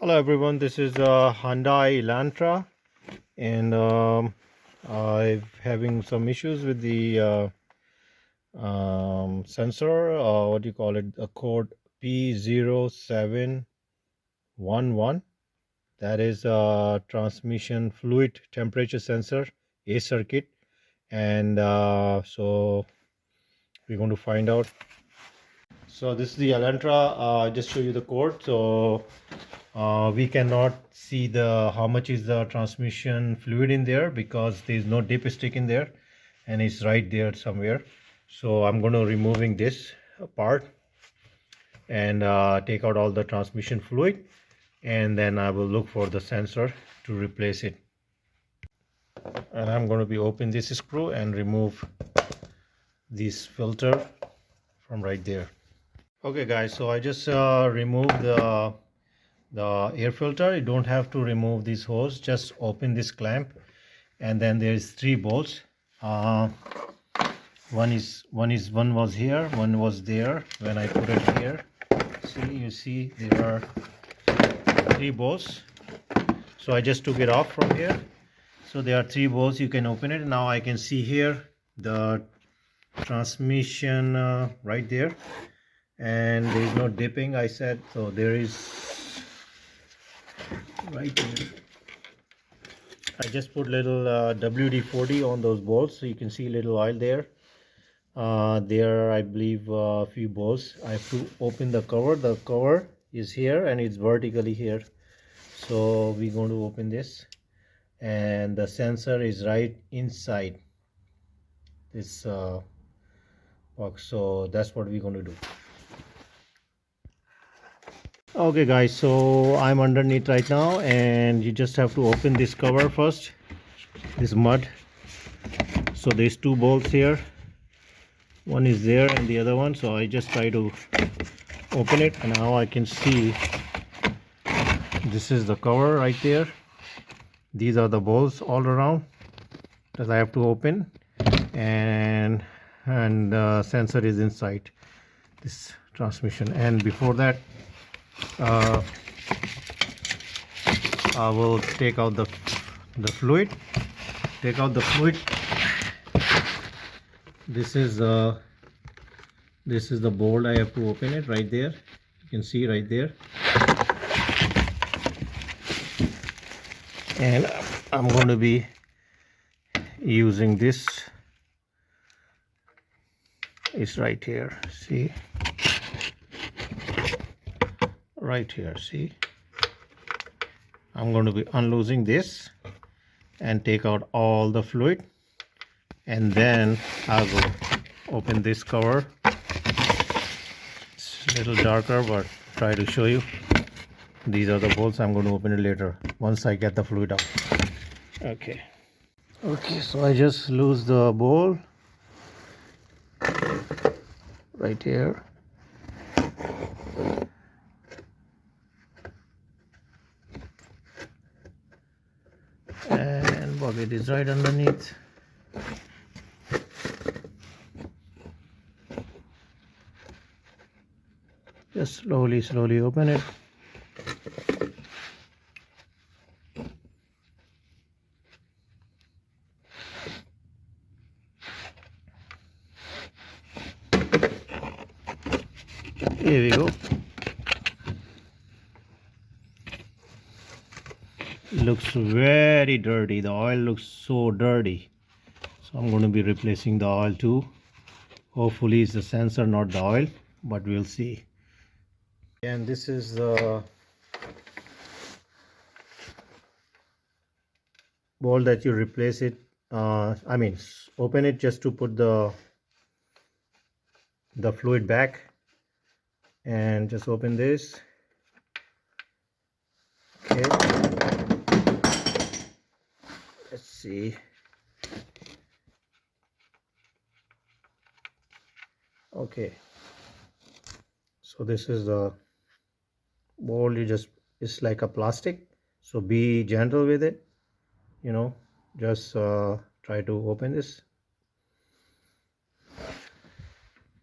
Hello everyone, this is Hyundai Elantra, and I'm having some issues with the sensor, what do you call it, a code P0711. That is a transmission fluid temperature sensor, A circuit, and so we're going to find out. So this is the Elantra. I just show you the code. So we cannot see the how much is the transmission fluid in there because there is no dipstick in there, and it's right there somewhere. So I'm going to removing this part and take out all the transmission fluid, and then I will look for the sensor to replace it. And I'm going to be open this screw and remove this filter from right there. Okay guys, so I just removed the air filter. You don't have to remove this hose, just open this clamp, and then there's three bolts. One was here, one was there when I put it here. You see there are three bolts. So I just took it off from here. So there are three bolts. You can open it. Now I can see here the transmission right there, and there is no dipping, I said. So there is right here. I just put little WD-40 on those bolts, so you can see little oil there. There are, I believe, a few bolts. I have to open the cover. The cover is here and it's vertically here. So we're going to open this, and the sensor is right inside this box. So that's what we're going to do. Okay guys, so I'm underneath right now, and you just have to open this cover first, this mud. So there's two bolts here, one is there and the other one. So I just try to open it, and now I can see this is the cover right there. These are the bolts all around that I have to open, and the sensor is inside this transmission. And before that, I will take out the fluid. Take out the fluid. This is the bolt. I have to open it right there. You can see right there. And I'm going to be using this. It's right here. See. Right here, see. I'm going to be unloosing this and take out all the fluid, and then I will open this cover. It's a little darker, but try to show you. These are the bolts. I'm going to open it later once I get the fluid out. Okay, so I just loose the bolt right here. And bucket is right underneath. Just slowly open it. Here we go. Looks very dirty. The oil looks so dirty. So I'm going to be replacing the oil too. Hopefully it's the sensor, not the oil, but we'll see. And this is the bolt that you replace it. I mean, open it just to put the fluid back, and just open this. Okay, let's see. Okay, so this is the bolt. It's like a plastic, so be gentle with it, just try to open this.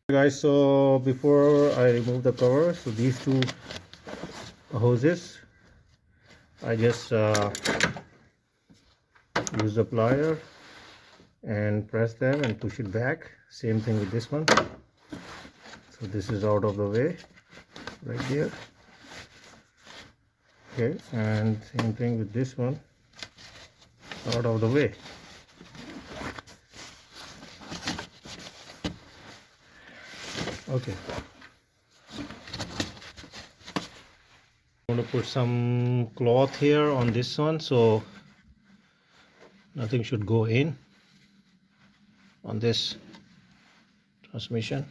Guys, so before I remove the cover, so these two hoses, I just use the plier and press them and push it back. Same thing with this one. So this is out of the way right there. Okay, and same thing with this one, out of the way. Okay, I'm going to put some cloth here on this one so nothing should go in on this transmission.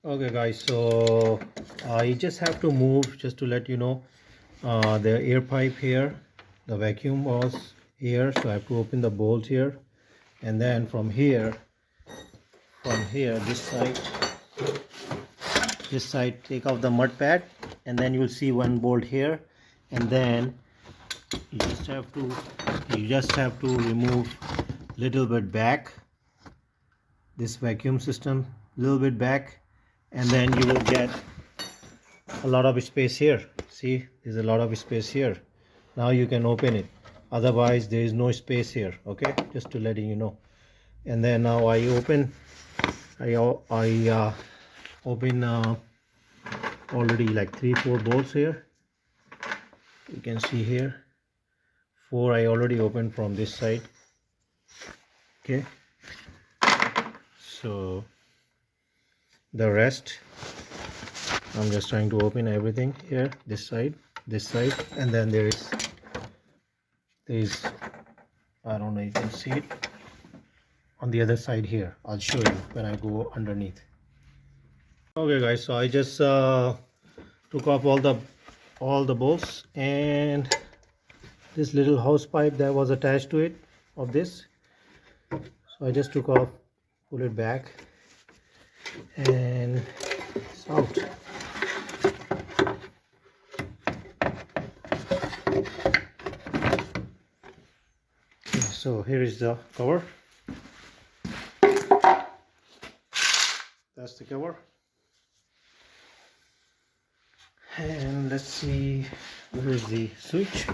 Okay guys, so I just have to move, just to let you know, the air pipe here, the vacuum was here, so I have to open the bolt here, and then from here this side take off the mud pad, and then you'll see one bolt here, and then you just have to remove little bit back this vacuum system, little bit back, and then you will get a lot of space here. See, there's a lot of space here. Now you can open it, otherwise there is no space here. Okay, just to letting you know. And then now I open already like 3-4 bolts here. You can see here 4 I already opened from this side. Okay, so the rest I'm just trying to open everything here, this side, and then there is I don't know, you can see it on the other side here. I'll show you when I go underneath. Okay guys, so I just took off all the bolts, and this little hose pipe that was attached to it of this, so I just took off, pull it back, and it's out. So here is the cover. That's the cover. And let's see, where is the switch?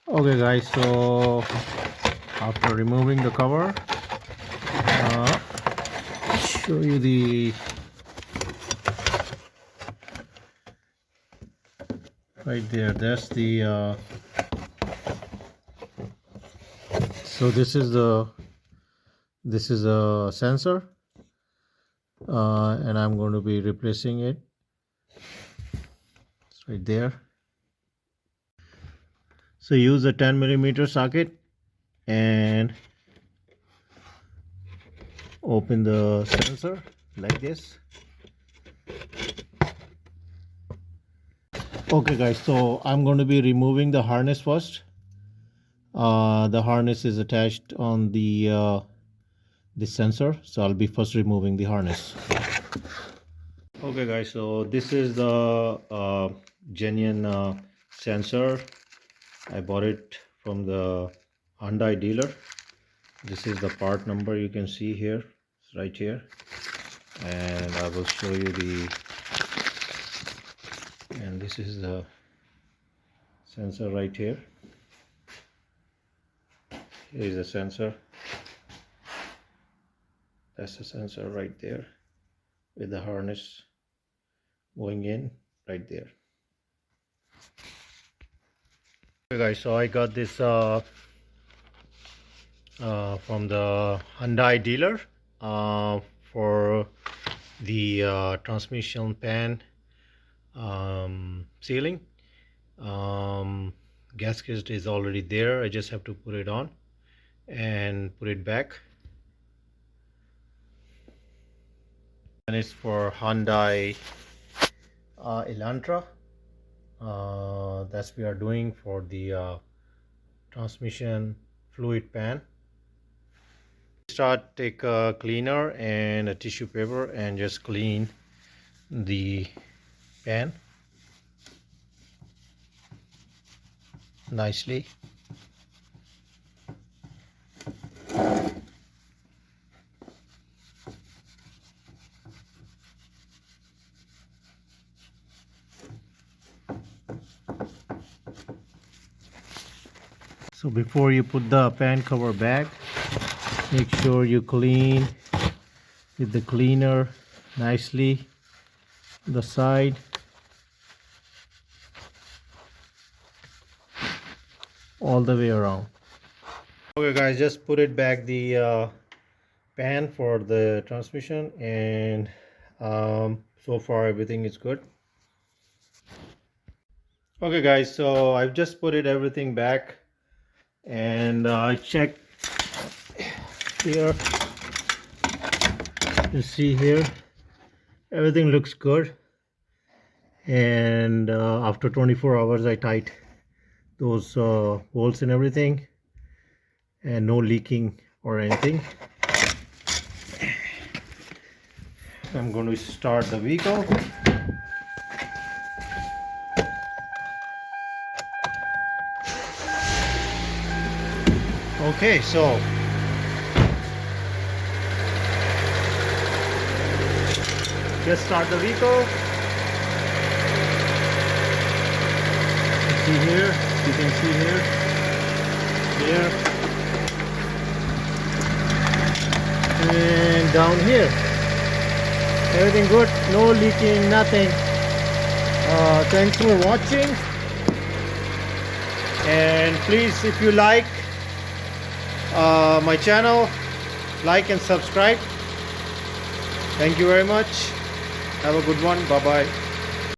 Okay guys, so after removing the cover, I'll show you the right there. That's the so this is a sensor, and I'm going to be replacing it. It's right there. So use a 10mm socket and open the sensor like this. Okay guys, so I'm going to be removing the harness first. The harness is attached on the sensor, so I'll be first removing the harness. Okay guys, so this is the genuine sensor. I bought it from the Hyundai dealer. This is the part number, you can see here, it's right here, and I will show you and this is the sensor right here. Here is the sensor. That's the sensor right there with the harness going in right there. Okay guys, so I got this from the Hyundai dealer for the transmission pan sealing. Gasket is already there. I just have to put it on and put it back. And it's for Hyundai Elantra. That's we are doing for the transmission fluid pan. Take a cleaner and a tissue paper and just clean the pan nicely. So before you put the pan cover back, make sure you clean with the cleaner nicely the side. All the way around. Okay guys, just put it back the pan for the transmission, and so far everything is good. Okay guys, so I've just put it everything back, and I checked here. You see here, everything looks good, and after 24 hours I tied those holes and everything, and no leaking or anything. I'm going to start the vehicle. Okay, so just start the vehicle. See here, you can see here, and down here. Everything good, no leaking, nothing. Thanks for watching, and please, if you like my channel, like and subscribe. Thank you very much. Have a good one. Bye bye.